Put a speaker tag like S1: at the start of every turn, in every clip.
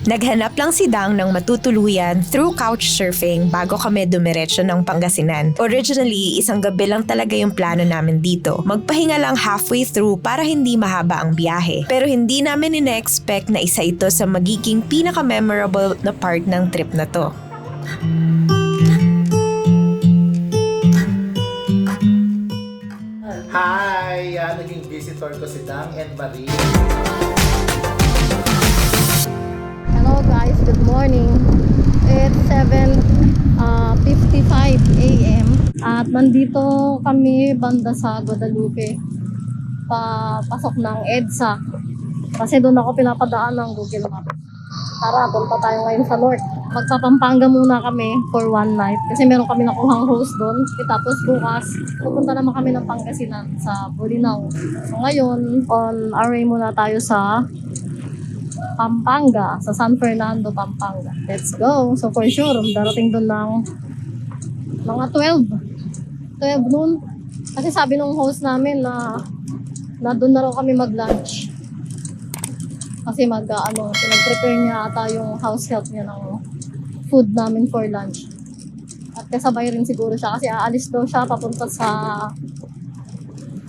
S1: Naghanap lang si Dang ng matutuluyan through couchsurfing bago kami dumiretso ng Pangasinan. Originally, isang gabi lang talaga yung plano namin dito. Magpahinga lang halfway through para hindi mahaba ang biyahe. Pero hindi namin ina-expect na isa ito sa magiging pinaka-memorable na part ng trip na to.
S2: Hi! Naging visitor ko si Dang and Marie.
S3: Hello guys, good morning. It's 7:55 a.m. At nandito kami banda sa Guadalupe. Papasok ng EDSA. Kasi doon ako pinapadaan ng Google Maps. Tara, punta tayo ngayon sa North. Magpapampanga muna kami for one night. Kasi meron kami nakuhang host doon. Tapos bukas, pupunta naman kami ng Pangasinan sa Bolinao. So ngayon, on our way muna tayo sa Pampanga, sa San Fernando, Pampanga. Let's go! So for sure, darating doon ng mga 12 noon. Kasi sabi nung host namin na doon na raw kami mag-lunch. Kasi pinag-prepare niya ata yung house help niya ng food namin for lunch. At kasabay rin siguro siya kasi aalis daw siya papunta sa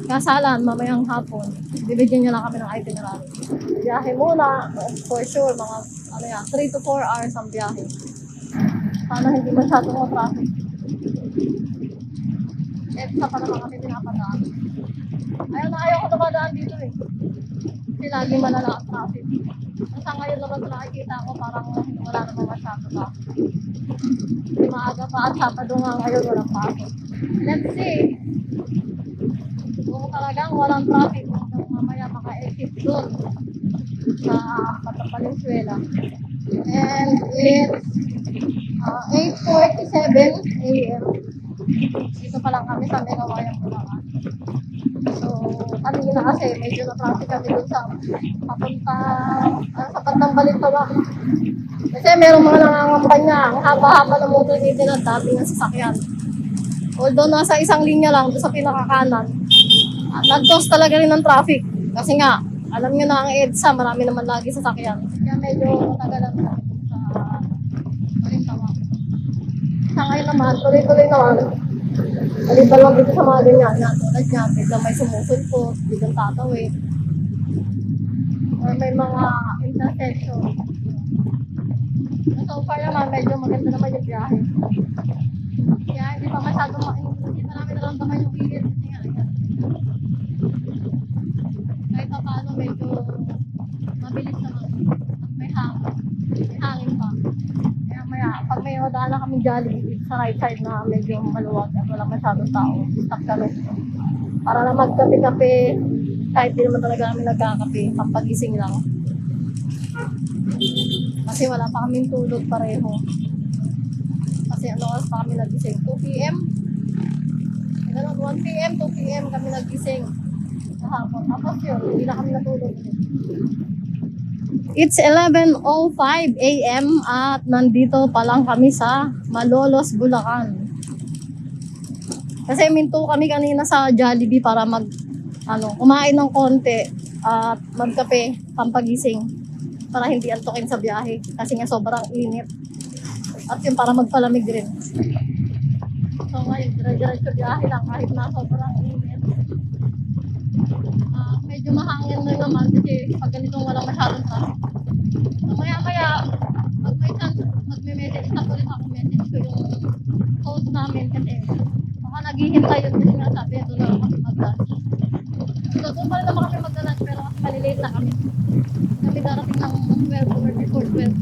S3: kasalan mamayang hapon. Bibigyan niya lang kami ng itinerary. Biyahe muna, for sure, mga 3 to 4 hours ang biyahe. Sana hindi masyadong traffic. Sa pa naman kami pinapadaan. Ayaw ko dumadaan dito eh. Kasi lagi malala ang traffic. Sa ngayon naman nakikita ko parang wala naman masyado pa. Maaga pa at Sabado nga ngayon walang pasok. Let's see. Kung talagang walang traffic, mamaya maka-exit doon sa Valenzuela. And it's 8:47 a.m. Dito pa lang kami sa Megawayang Bulacan. So, kanina kasi medyo na-traffic kami doon sa papunta sa bandang Balintawak. Kasi merong mga nangangampanya, ang haba-haba ng motor nito na dami ng sasakyan. Although nasa isang linya lang doon sa pinakakanan, nag-cause talaga rin ng traffic. Kasi nga, alam nyo na ang EDSA, marami naman lagi sasakyan. Kaya medyo matagalan na sa Balintawak. Sa ngayon naman, tuloy-tuloy naman. Maliban lang dito sa mga ganyan na tulad niya, biglang may sumusulpot, biglang tatawid. Or may mga intersection. So far naman, medyo maganda naman yung biyahe. Kaya hindi pa namin naramdaman yung init. Kasi nga, yan. Kahit pa paano, medyo mabilis naman. May hangin pa. Pag may wadaan na kami Jollibee sa right side na medyo maluwag at wala masyadong tao, stop kami. Para na magkape-kape, kahit di naman talaga kami nagkakape, pampagising lang. Kasi wala pa kaming tulog pareho. Kasi oras pa kami nagising? 2 p.m? Ganun, 1 p.m, 2 p.m kami nagising kahapon. Tapos yun, hindi na kami natulog. It's 11:05 a.m. at nandito pa lang kami sa Malolos, Bulacan. Kasi minto kami kanina sa Jollibee para kumain ng konti at magkape, pampagising para hindi antukin sa biyahe kasi nga sobrang init. At yun para magpalamig rin. So ngayon, diretso biyahe lang kahit na sobrang init. Medyo mahangin na naman kasi pag ganitong walang masyadong traffic. So maya-maya, pag magme-message na ulit ako, message ko yung host namin kasi baka naghihintay yun kasi nga sabi doon na kami mag-lunch. So doon pa rin naman kami mag-lunch pero mas malilate na kami. Kami darating ng 12 or before 12.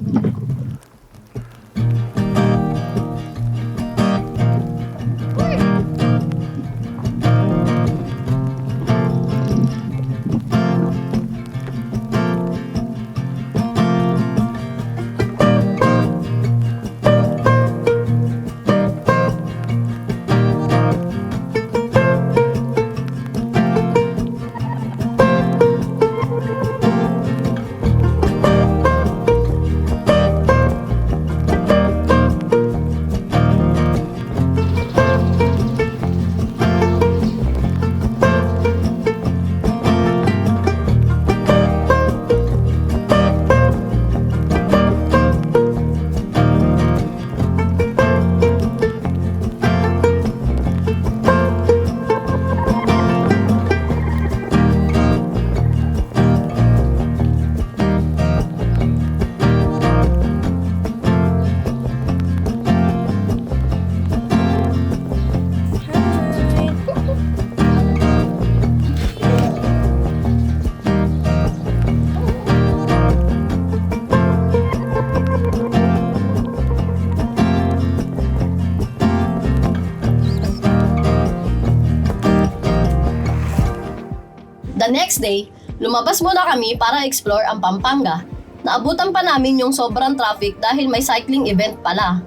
S4: next day, lumabas muna kami para explore ang Pampanga. Naabutan pa namin yung sobrang traffic dahil may cycling event pala.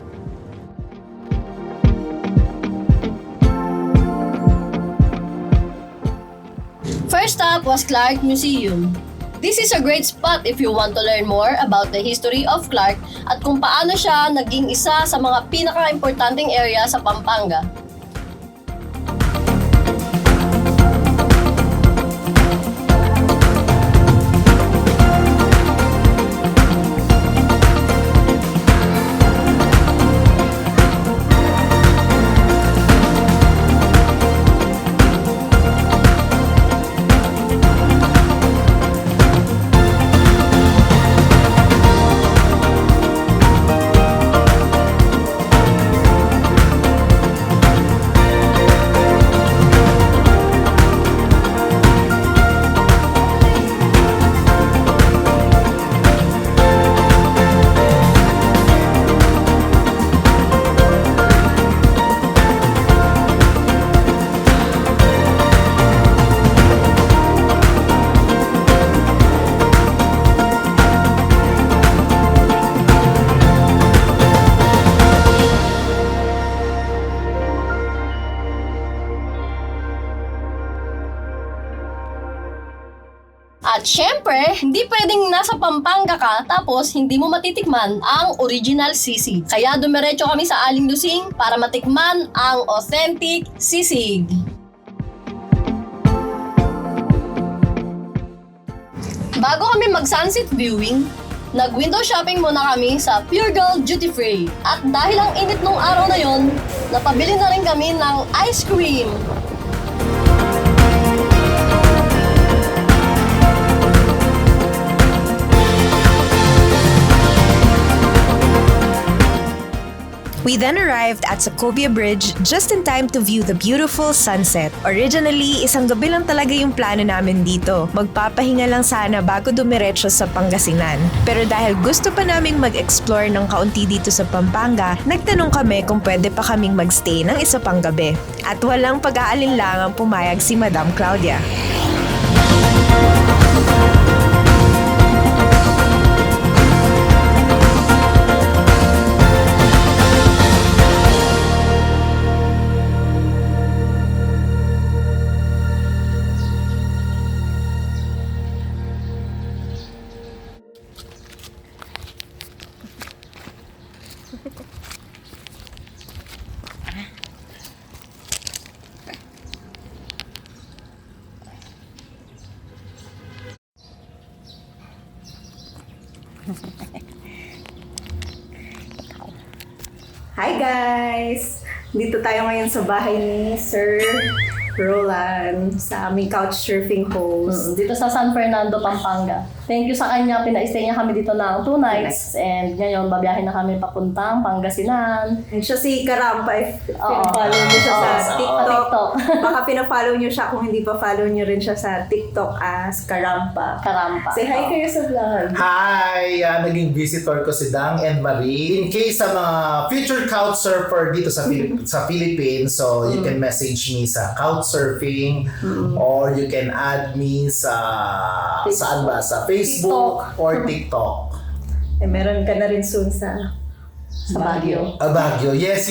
S4: First stop was Clark Museum. This is a great spot if you want to learn more about the history of Clark at kung paano siya naging isa sa mga pinaka-importanting area sa Pampanga. At syempre, hindi pwedeng nasa Pampanga ka tapos hindi mo matitikman ang original sisig. Kaya dumiretso kami sa Aling Lusing para matikman ang authentic sisig. Bago kami mag-sunset viewing, nag-window shopping muna kami sa Pure Gold Duty Free. At dahil ang init nung araw na yon, napabili na rin kami ng ice cream.
S1: We then arrived at Sacobia Bridge just in time to view the beautiful sunset. Originally, isang gabi lang talaga yung plano namin dito. Magpapahinga lang sana bago dumiretso sa Pangasinan. Pero dahil gusto pa naming mag-explore ng kaunti dito sa Pampanga, nagtanong kami kung pwede pa kaming magstay ng isa pang gabi. At walang pag-aalinlangang pumayag si Madam Claudia.
S5: Hi guys! Dito tayo ngayon sa bahay ni Sir Roland sa aming couchsurfing host.
S4: Dito sa San Fernando, Pampanga. Thank you sa kanya, pina-stay niya kami dito ng 2 nights. And ngayon, babiyahin na kami papuntang Pangasinan.
S5: And siya si Karampa, if
S4: Oo.
S5: pina-follow niyo siya sa
S4: Oo.
S5: TikTok.
S4: TikTok.
S5: Baka pina-follow niyo siya kung hindi pa follow niyo rin siya sa TikTok as Karampa.
S4: Karampa.
S5: Say hi kayo sa vlog.
S2: Hi! Naging visitor ko si Dang and Marie. In case sa mga future couchsurfer dito sa sa Philippines, so you can message me sa couchsurfing or you can add me sa saan ba? Sa Facebook or TikTok.
S5: Eh, meron ka na rin soon sa
S4: Baguio.
S2: Baguio. Yes,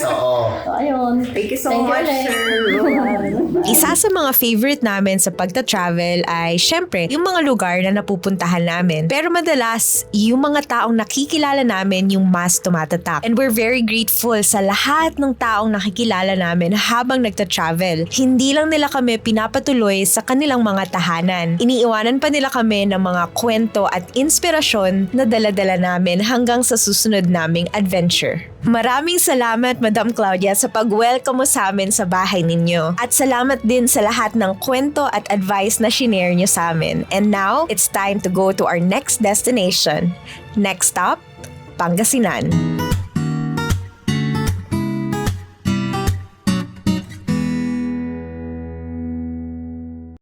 S2: oo.
S4: So, ayun.
S5: Thank you so
S4: Thank you
S5: much,
S4: ulit.
S5: Sir Roland.
S1: Isa sa mga favorite namin sa pagta-travel ay syempre yung mga lugar na napupuntahan namin. Pero madalas, yung mga taong nakikilala namin yung mas tumatatak. And we're very grateful sa lahat ng taong nakikilala namin habang nagta-travel. Hindi lang nila kami pinapatuloy sa kanilang mga tahanan. Iniiwanan pa nila kami ng mga kwento at inspirasyon na dala-dala namin hanggang sa susunod naming adventure. Maraming salamat, Madam Claudia, sa pag-welcome mo sa amin sa bahay ninyo. At salamat din sa lahat ng kwento at advice na shinare nyo sa amin. And now, it's time to go to our next destination. Next stop, Pangasinan.